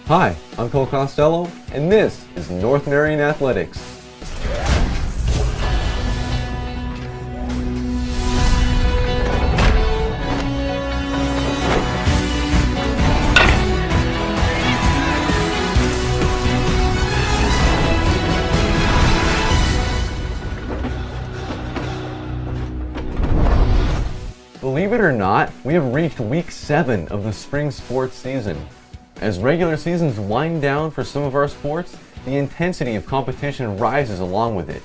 Hi, I'm Cole Costello, and this is North Marion Athletics. Believe it or not, we have reached week 7 of the spring sports season. As regular seasons wind down for some of our sports, the intensity of competition rises along with it.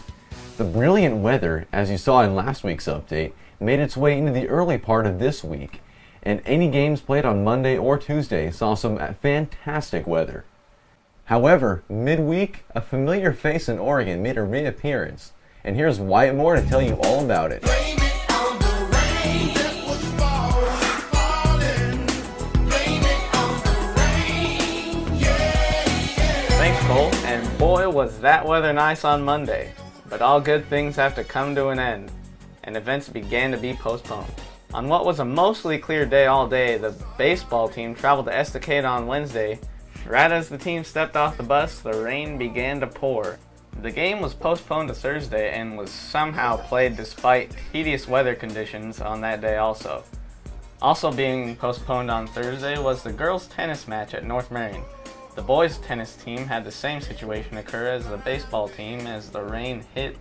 The brilliant weather, as you saw in last week's update, made its way into the early part of this week, and any games played on Monday or Tuesday saw some fantastic weather. However, midweek, a familiar face in Oregon made a reappearance, and here's Wyatt Moore to tell you all about it. Thanks, Cole, and boy was that weather nice on Monday. But all good things have to come to an end, and events began to be postponed. On what was a mostly clear day all day, the baseball team traveled to Estacada on Wednesday. Right as the team stepped off the bus, the rain began to pour. The game was postponed to Thursday and was somehow played despite tedious weather conditions on that day also. Also being postponed on Thursday was the girls' tennis match at North Marion. The boys' tennis team had the same situation occur as the baseball team as the rain hit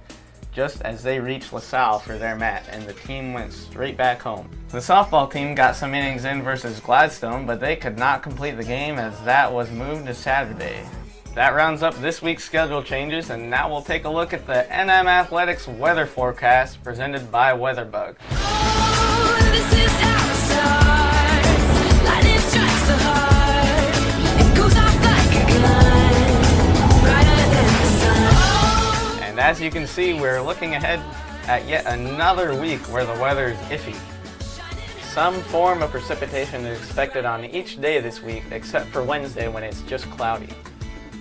just as they reached LaSalle for their match, and the team went straight back home. The softball team got some innings in versus Gladstone, but they could not complete the game as that was moved to Saturday. That rounds up this week's schedule changes, and now we'll take a look at the NM Athletics weather forecast presented by WeatherBug. Oh, this is how it starts. Lightning strikes the heart. It goes off like a gun, brighter than the sun. And as you can see, we're looking ahead at yet another week where the weather is iffy. Some form of precipitation is expected on each day this week, except for Wednesday when it's just cloudy.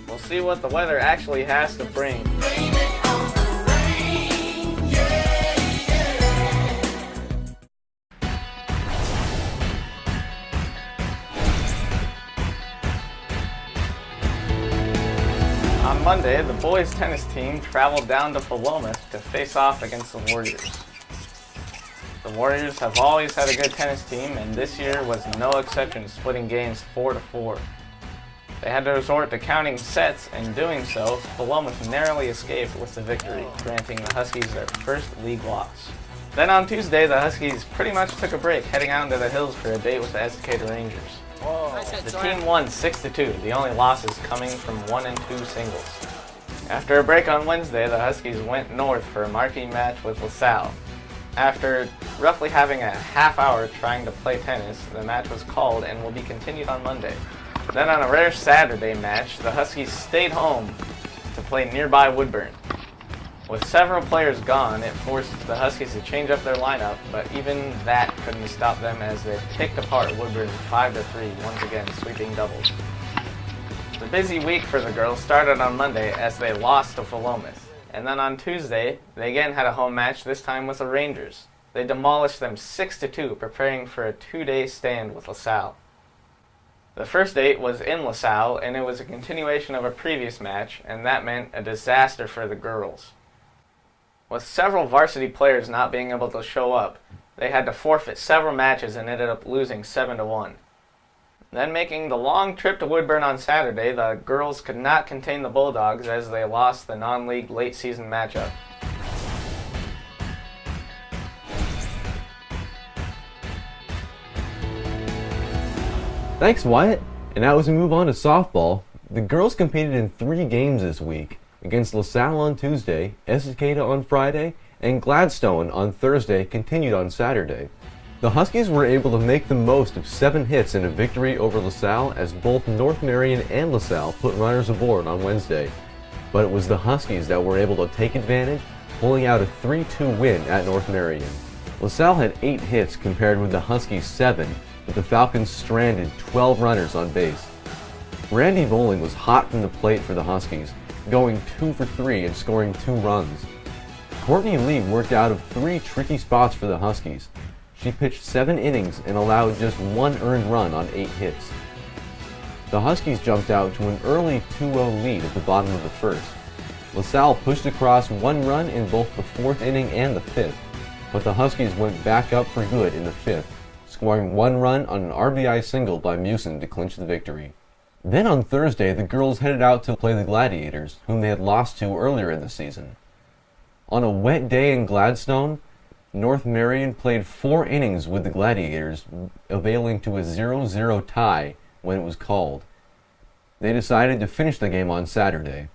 We'll see what the weather actually has to bring. On Monday, the boys' tennis team traveled down to Philomath to face off against the Warriors. The Warriors have always had a good tennis team, and this year was no exception, splitting games 4-4. They had to resort to counting sets, and doing so, Philomath narrowly escaped with the victory, granting the Huskies their first league loss. Then on Tuesday, the Huskies pretty much took a break, heading out into the hills for a date with the Estacada Rangers. The team won 6-2, the only losses coming from 1 and 2 singles. After a break on Wednesday, the Huskies went north for a marquee match with LaSalle. After roughly having a half hour trying to play tennis, the match was called and will be continued on Monday. Then on a rare Saturday match, the Huskies stayed home to play nearby Woodburn. With several players gone, it forced the Huskies to change up their lineup, but even that couldn't stop them as they picked apart Woodburn 5-3, once again sweeping doubles. The busy week for the girls started on Monday as they lost to Philomath. And then on Tuesday, they again had a home match, this time with the Rangers. They demolished them 6-2, preparing for a 2-day stand with LaSalle. The first date was in LaSalle, and it was a continuation of a previous match, and that meant a disaster for the girls. With several varsity players not being able to show up, they had to forfeit several matches and ended up losing 7-1. Then making the long trip to Woodburn on Saturday, the girls could not contain the Bulldogs as they lost the non-league late season matchup. Thanks, Wyatt. And now as we move on to softball, the girls competed in 3 games this week, against LaSalle on Tuesday, Estacada on Friday, and Gladstone on Thursday continued on Saturday. The Huskies were able to make the most of 7 hits in a victory over LaSalle as both North Marion and LaSalle put runners aboard on Wednesday. But it was the Huskies that were able to take advantage, pulling out a 3-2 win at North Marion. LaSalle had 8 hits compared with the Huskies' 7, but the Falcons stranded 12 runners on base. Randy Bowling was hot from the plate for the Huskies, going 2 for 3 and scoring 2 runs. Courtney Lee worked out of 3 tricky spots for the Huskies. She pitched 7 innings and allowed just 1 earned run on 8 hits. The Huskies jumped out to an early 2-0 lead at the bottom of the first. LaSalle pushed across one run in both the fourth inning and the fifth, but the Huskies went back up for good in the fifth, scoring one run on an RBI single by Musin to clinch the victory. Then on Thursday, the girls headed out to play the Gladiators, whom they had lost to earlier in the season. On a wet day in Gladstone, North Marion played 4 innings with the Gladiators, availing to a 0-0 tie when it was called. They decided to finish the game on Saturday.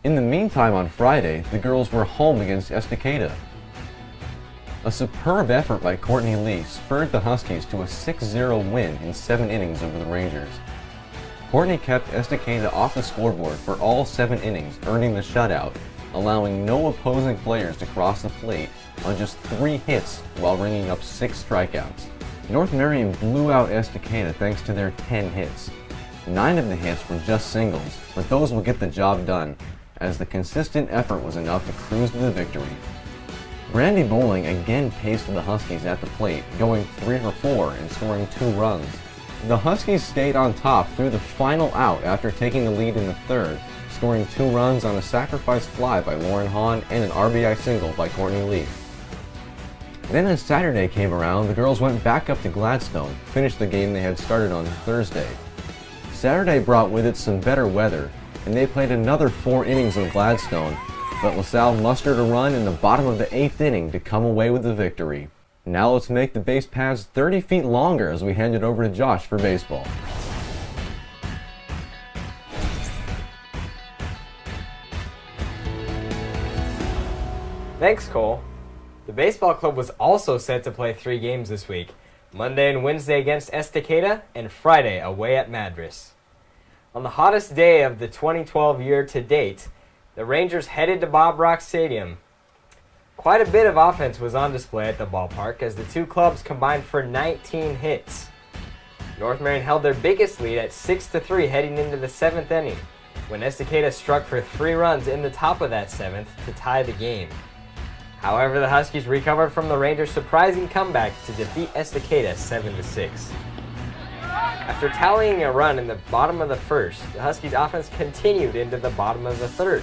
In the meantime, on Friday, the girls were home against Estacada. A superb effort by Courtney Lee spurred the Huskies to a 6-0 win in 7 innings over the Rangers. Courtney kept Estacada off the scoreboard for all 7 innings, earning the shutout, allowing no opposing players to cross the plate on just 3 hits while ringing up 6 strikeouts. North Marion blew out Estacada thanks to their 10 hits. 9 of the hits were just singles, but those will get the job done, as the consistent effort was enough to cruise to the victory. Brandy Bowling again paced the Huskies at the plate, going 3 for 4 and scoring 2 runs. The Huskies stayed on top through the final out after taking the lead in the third, scoring 2 runs on a sacrifice fly by Lauren Hahn and an RBI single by Courtney Lee. Then as Saturday came around, the girls went back up to Gladstone, finished the game they had started on Thursday. Saturday brought with it some better weather, and they played another 4 innings in Gladstone, but LaSalle mustered a run in the bottom of the 8th inning to come away with the victory. Now let's make the base paths 30 feet longer as we hand it over to Josh for baseball. Thanks, Cole. The baseball club was also set to play 3 games this week, Monday and Wednesday against Estacada, and Friday away at Madras. On the hottest day of the 2012 year to date, the Rangers headed to Bob Rock Stadium. Quite a bit of offense was on display at the ballpark as the 2 clubs combined for 19 hits. North Marion held their biggest lead at 6-3 heading into the 7th inning, when Estacada struck for 3 runs in the top of that 7th to tie the game. However, the Huskies recovered from the Rangers' surprising comeback to defeat Estacada 7-6. After tallying a run in the bottom of the first, the Huskies' offense continued into the bottom of the third,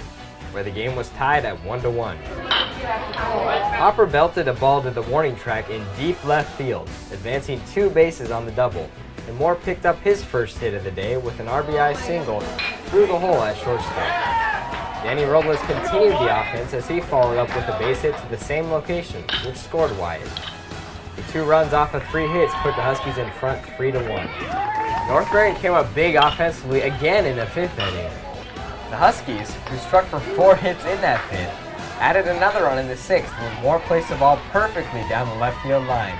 where the game was tied at 1-1. Hopper belted a ball to the warning track in deep left field, advancing 2 bases on the double, and Moore picked up his first hit of the day with an RBI single through the hole at shortstop. Danny Robles continued the offense as he followed up with a base hit to the same location, which scored Wyatt. The 2 runs off of 3 hits put the Huskies in front 3-1. North Marion came up big offensively again in the 5th inning. The Huskies, who struck for 4 hits in that 5th, added another run in the 6th when Moore placed the ball perfectly down the left field line,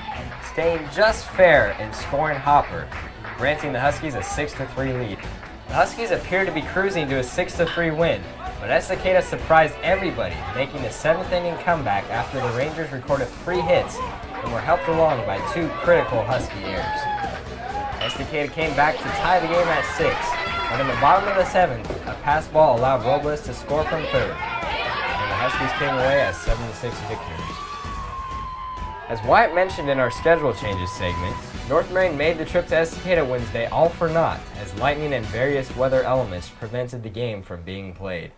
staying just fair in scoring Hopper, granting the Huskies a 6-3 lead. The Huskies appeared to be cruising to a 6-3 win, but Estacada surprised everybody, making a 7th inning comeback after the Rangers recorded 3 hits and were helped along by 2 critical Husky errors. Estacada came back to tie the game at 6, but in the bottom of the 7th, a pass ball allowed Robles to score from third, and the Huskies came away as 7-6 victors. As Wyatt mentioned in our schedule changes segment, North Marion made the trip to Estacada Wednesday all for naught, as lightning and various weather elements prevented the game from being played.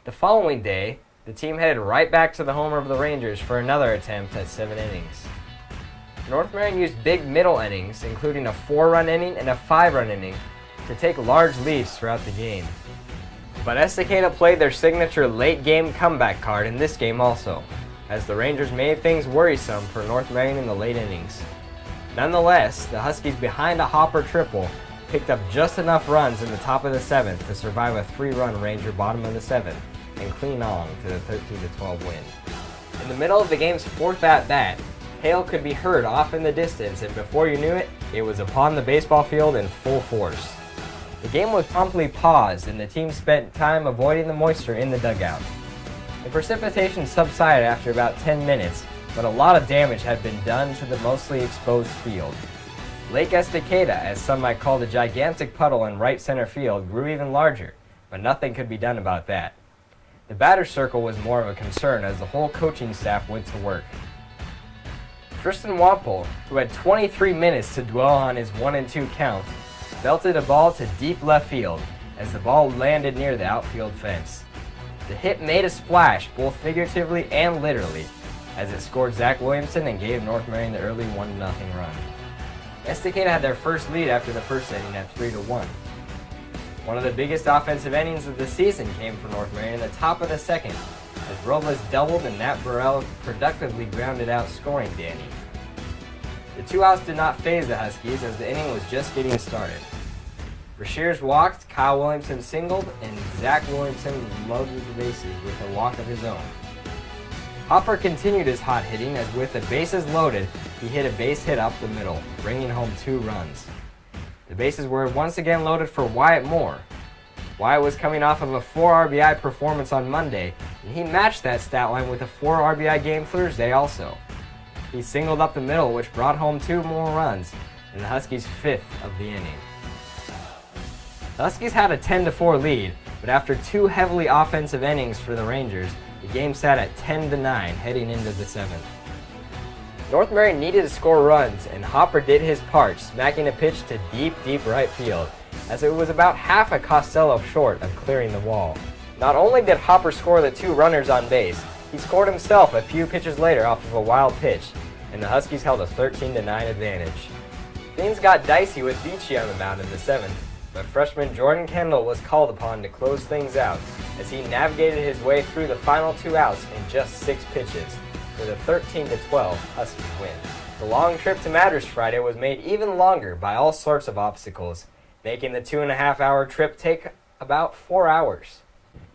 The following day, the team headed right back to the home of the Rangers for another attempt at 7 innings. North Marion used big middle innings, including a 4-run inning and a 5-run inning, to take large leads throughout the game. But Estacada played their signature late-game comeback card in this game also, as the Rangers made things worrisome for North Marion in the late innings. Nonetheless, the Huskies, behind a Hopper triple, picked up just enough runs in the top of the 7th to survive a 3-run Ranger bottom of the 7th and clean on to the 13-12 win. In the middle of the game's 4th at-bat, hail could be heard off in the distance, and before you knew it, it was upon the baseball field in full force. The game was promptly paused, and the team spent time avoiding the moisture in the dugout. The precipitation subsided after about 10 minutes, but a lot of damage had been done to the mostly exposed field. Lake Estacada, as some might call the gigantic puddle in right center field, grew even larger, but nothing could be done about that. The batter's circle was more of a concern as the whole coaching staff went to work. Tristan Wampole, who had 23 minutes to dwell on his 1-2 count, belted a ball to deep left field as the ball landed near the outfield fence. The hit made a splash, both figuratively and literally, as it scored Zach Williamson and gave North Marion the early 1-0 run. Estacada had their first lead after the first inning at 3-1. One of the biggest offensive innings of the season came for North Marion in the top of the second, as Robles doubled and Nat Burrell productively grounded out, scoring Danny. The 2 outs did not faze the Huskies as the inning was just getting started. Brashears walked, Kyle Williamson singled, and Zach Williamson loaded the bases with a walk of his own. Hopper continued his hot hitting as with the bases loaded, he hit a base hit up the middle, bringing home 2 runs. The bases were once again loaded for Wyatt Moore. Wyatt was coming off of a 4 RBI performance on Monday, and he matched that stat line with a 4 RBI game Thursday also. He singled up the middle, which brought home 2 more runs, and the Huskies' 5th of the inning. The Huskies had a 10-4 lead, but after 2 heavily offensive innings for the Rangers, the game sat at 10-9 heading into the 7th. North Marion needed to score runs, and Hopper did his part, smacking a pitch to deep right field, as it was about half a Costello short of clearing the wall. Not only did Hopper score the 2 runners on base, he scored himself a few pitches later off of a wild pitch, and the Huskies held a 13-9 advantage. Things got dicey with Beachy on the mound in the 7th, but freshman Jordan Kendall was called upon to close things out as he navigated his way through the final 2 outs in just 6 pitches for the 13-12 Huskies win. The long trip to Madras Friday was made even longer by all sorts of obstacles, making the 2.5-hour trip take about 4 hours.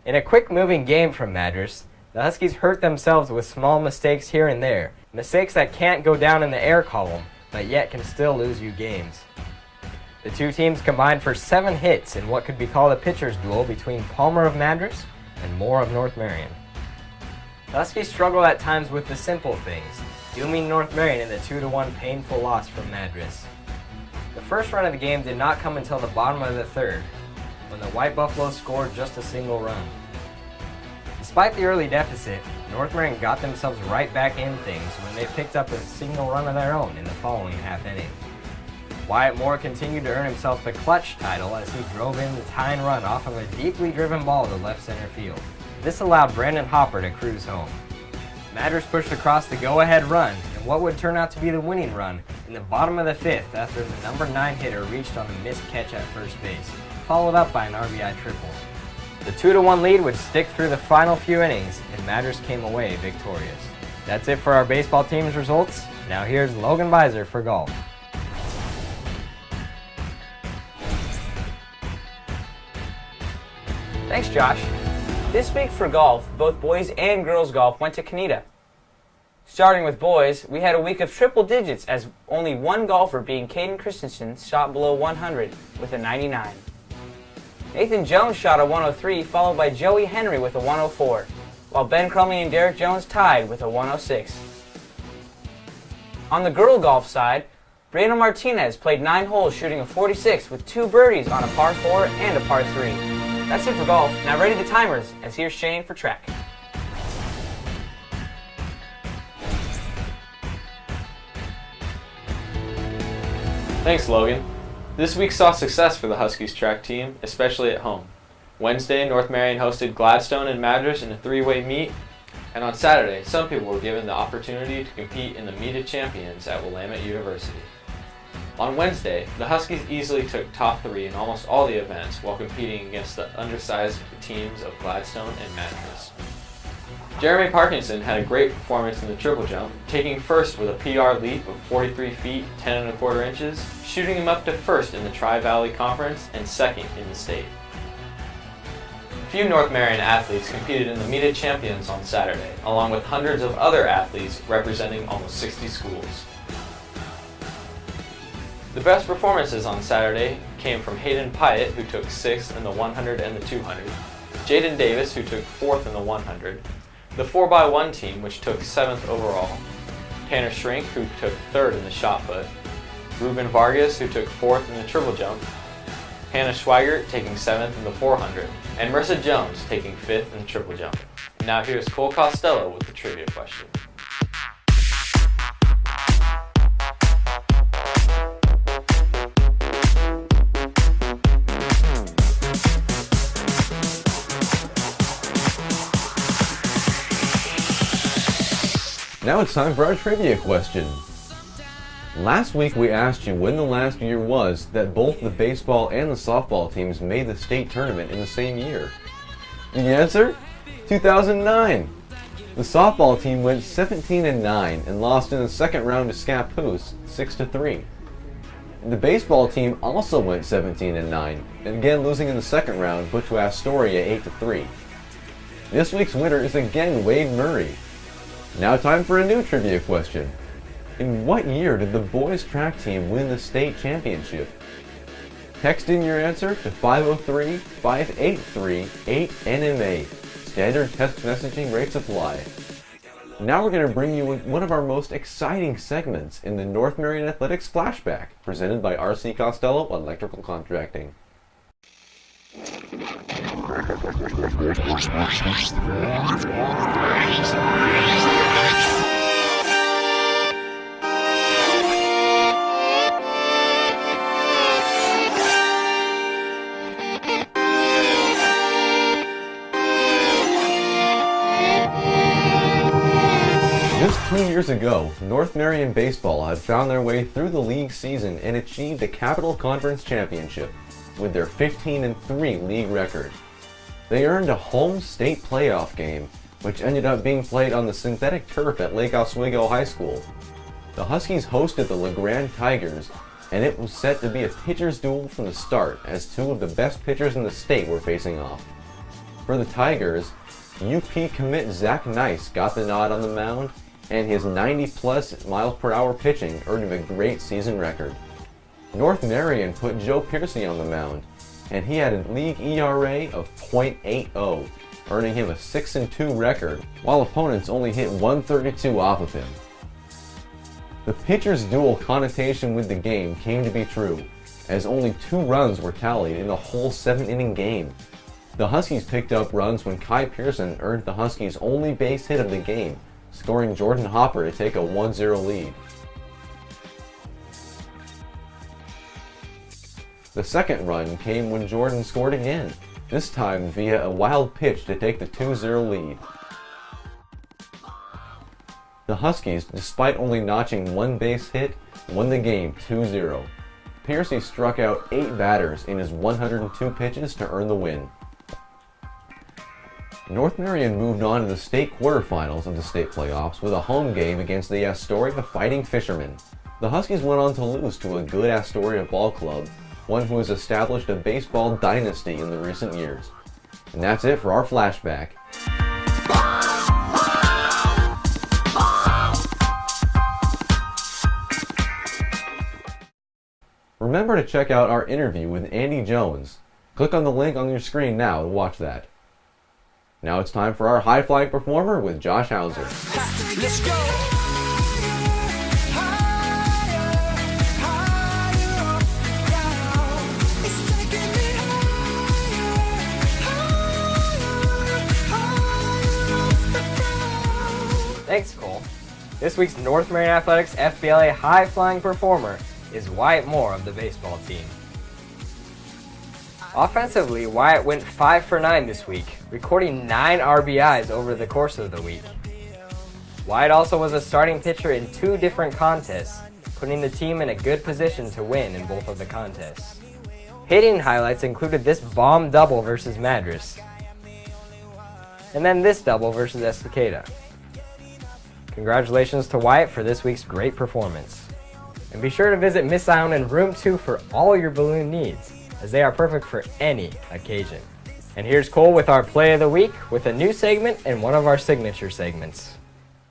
In a quick-moving game from Madras, the Huskies hurt themselves with small mistakes here and there, mistakes that can't go down in the error column, but yet can still lose you games. The 2 teams combined for 7 hits in what could be called a pitcher's duel between Palmer of Madras and Moore of North Marion. The Huskies struggled at times with the simple things, dooming North Marion in the 2-1 painful loss from Madras. The first run of the game did not come until the bottom of the 3rd, when the White Buffaloes scored just a single run. Despite the early deficit, North Marion got themselves right back in things when they picked up a single run of their own in the following half inning. Wyatt Moore continued to earn himself the clutch title as he drove in the tying run off of a deeply driven ball to left center field. This allowed Brandon Hopper to cruise home. Madras pushed across the go-ahead run in what would turn out to be the winning run in the bottom of the 5th after the number 9 hitter reached on a missed catch at first base, followed up by an RBI triple. The 2-1 lead would stick through the final few innings, and Madras came away victorious. That's it for our baseball team's results. Now here's Logan Beiser for golf. Thanks, Josh. This week for golf, both boys and girls golf went to Canida. Starting with boys, we had a week of triple digits as only one golfer, being Caden Christensen, shot below 100 with a 99. Nathan Jones shot a 103, followed by Joey Henry with a 104, while Ben Crumley and Derek Jones tied with a 106. On the girl golf side, Brianna Martinez played 9 holes shooting a 46 with 2 birdies on a par 4 and a par 3. That's it for golf. Now ready the timers, as here's Shane for track. Thanks, Logan. This week saw success for the Huskies track team, especially at home. Wednesday, North Marion hosted Gladstone and Madras in a 3-way meet, and on Saturday, some people were given the opportunity to compete in the Meet of Champions at Willamette University. On Wednesday, the Huskies easily took top 3 in almost all the events while competing against the undersized teams of Gladstone and Madras. Jeremy Parkinson had a great performance in the triple jump, taking first with a PR leap of 43 feet 10 1/4 inches, shooting him up to first in the Tri-Valley Conference and second in the state. A few North Marion athletes competed in the Meet of Champions on Saturday, along with hundreds of other athletes representing almost 60 schools. The best performances on Saturday came from Hayden Pyatt, who took 6th in the 100 and the 200, Jaden Davis, who took 4th in the 100, the 4x1 team, which took 7th overall, Tanner Shrink, who took 3rd in the shot put, Ruben Vargas, who took 4th in the triple jump, Hannah Schweigert taking 7th in the 400, and Marissa Jones taking 5th in the triple jump. Now here's Cole Costello with the trivia question. Now it's time for our trivia question. Last week we asked you when the last year was that both the baseball and the softball teams made the state tournament in the same year. The answer? 2009. The softball team went 17-9 and lost in the second round to Scappoose 6-3. The baseball team also went 17-9, and again losing in the second round but to Astoria 8-3. This week's winner is again Wade Murray. Now time for a new trivia question. In what year did the boys track team win the state championship? Text in your answer to 503-583-8NMA. Standard text messaging rates apply. Now we're going to bring you one of our most exciting segments in the North Marion Athletics Flashback, presented by R.C. Costello Electrical Contracting. Just 2 years ago, North Marion Baseball had found their way through the league season and achieved the Capital Conference Championship with their 15-3 league record. They earned a home state playoff game, which ended up being played on the synthetic turf at Lake Oswego High School. The Huskies hosted the LeGrand Tigers, and it was set to be a pitcher's duel from the start as two of the best pitchers in the state were facing off. For the Tigers, UP commit Zach Nice got the nod on the mound, and his 90-plus mile-per-hour pitching earned him a great season record. North Marion put Joe Piercy on the mound, and he had a league ERA of .80, earning him a 6-2 record, while opponents only hit 132 off of him. The pitcher's duel connotation with the game came to be true, as only 2 runs were tallied in a whole 7-inning game. The Huskies picked up runs when Kai Pearson earned the Huskies' only base hit of the game, scoring Jordan Hopper to take a 1-0 lead. The second run came when Jordan scored again, this time via a wild pitch to take the 2-0 lead. The Huskies, despite only notching 1 base hit, won the game 2-0. Piercy struck out 8 batters in his 102 pitches to earn the win. North Marion moved on to the state quarterfinals of the state playoffs with a home game against the Astoria Fighting Fishermen. The Huskies went on to lose to a good Astoria ball club, one who has established a baseball dynasty in the recent years. And that's it for our flashback. Remember to check out our interview with Andy Jones. Click on the link on your screen now to watch that. Now it's time for our high-flying performer with Josh Hauser. Let's go. Thanks, Cole. This week's North Marion Athletics FBLA high-flying performer is Wyatt Moore of the baseball team. Offensively, Wyatt went 5 for 9 this week, recording 9 RBIs over the course of the week. Wyatt also was a starting pitcher in 2 different contests, putting the team in a good position to win in both of the contests. Hitting highlights included this bomb double versus Madras, and then this double versus Estacada. Congratulations to Wyatt for this week's great performance. And be sure to visit Miss Island in Room 2 for all your balloon needs, as they are perfect for any occasion. And here's Cole with our Play of the Week, with a new segment and one of our signature segments.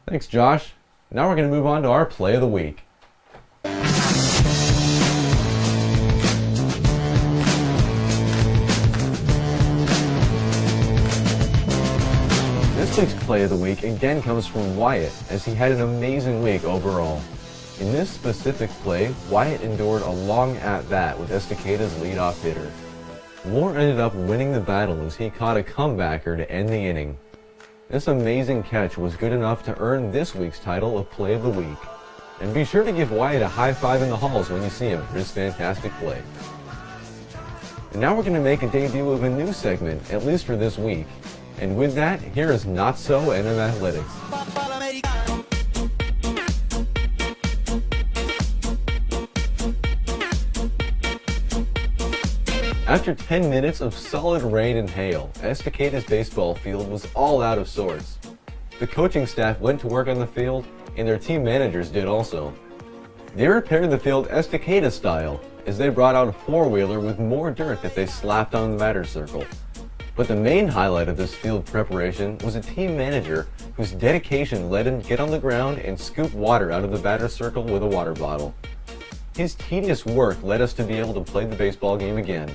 Thanks, Josh. Now we're going to move on to our Play of the Week. This week's Play of the Week again comes from Wyatt, as he had an amazing week overall. In this specific play, Wyatt endured a long at-bat with Estacada's leadoff hitter. Moore ended up winning the battle as he caught a comebacker to end the inning. This amazing catch was good enough to earn this week's title of Play of the Week. And be sure to give Wyatt a high five in the halls when you see him for his fantastic play. And now we're going to make a debut of a new segment, at least for this week. And with that, here is Not So NM Athletics. After 10 minutes of solid rain and hail, Estacade's baseball field was all out of sorts. The coaching staff went to work on the field, and their team managers did also. They repaired the field Estacada style, as they brought out a four-wheeler with more dirt that they slapped on the batter circle. But the main highlight of this field preparation was a team manager whose dedication led him to get on the ground and scoop water out of the batter circle with a water bottle. His tedious work led us to be able to play the baseball game again.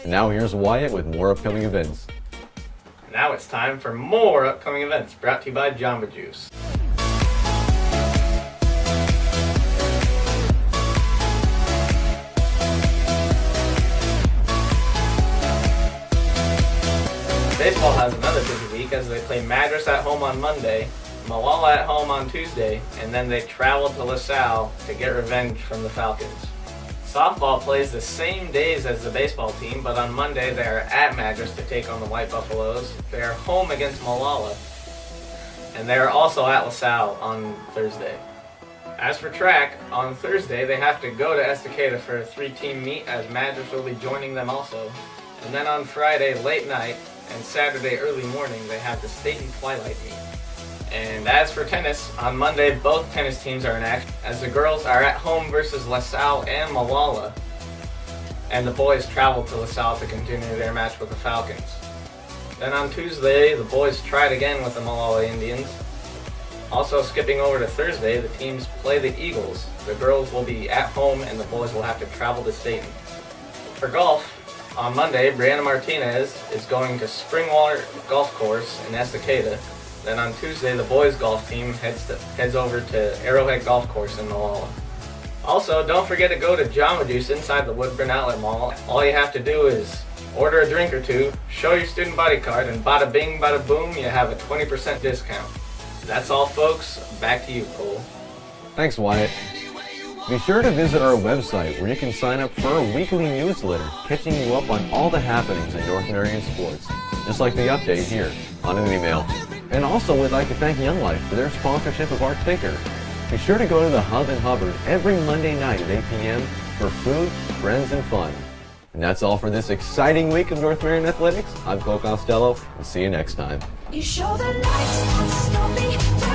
And now here's Wyatt with more upcoming events. Now it's time for more upcoming events brought to you by Jamba Juice. Baseball has another busy week as they play Madras at home on Monday, Malala at home on Tuesday, and then they travel to LaSalle to get revenge from the Falcons. Softball plays the same days as the baseball team, but on Monday they are at Madras to take on the White Buffaloes. They are home against Malala, and they are also at LaSalle on Thursday. As for track, on Thursday they have to go to Estacada for a 3-team meet as Madras will be joining them also. And then on Friday late night and Saturday early morning they have the Staten Twilight meet. And as for tennis, on Monday both tennis teams are in action as the girls are at home versus LaSalle and Malala, and the boys travel to LaSalle to continue their match with the Falcons. Then on Tuesday, the boys tried again with the Malala Indians. Also skipping over to Thursday, the teams play the Eagles. The girls will be at home and the boys will have to travel to Staten. For golf, on Monday, Brianna Martinez is going to Springwater Golf Course in Estacada. Then on Tuesday, the boys' golf team heads over to Arrowhead Golf Course in Malala. Also, don't forget to go to Jamba Juice inside the Woodburn Outlet Mall. All you have to do is order a drink or two, show your student body card, and bada bing, bada boom, you have a 20% discount. That's all, folks. Back to you, Cole. Thanks, Wyatt. Be sure to visit our website where you can sign up for our weekly newsletter, catching you up on all the happenings in North American sports, just like the update here on an email. And also, we'd like to thank Young Life for their sponsorship of our ticker. Be sure to go to the Hub in Hubbard every Monday night at 8 p.m. for food, friends, and fun. And that's all for this exciting week of North American Athletics. I'm Cole Costello, and see you next time. You show the lights, stop me.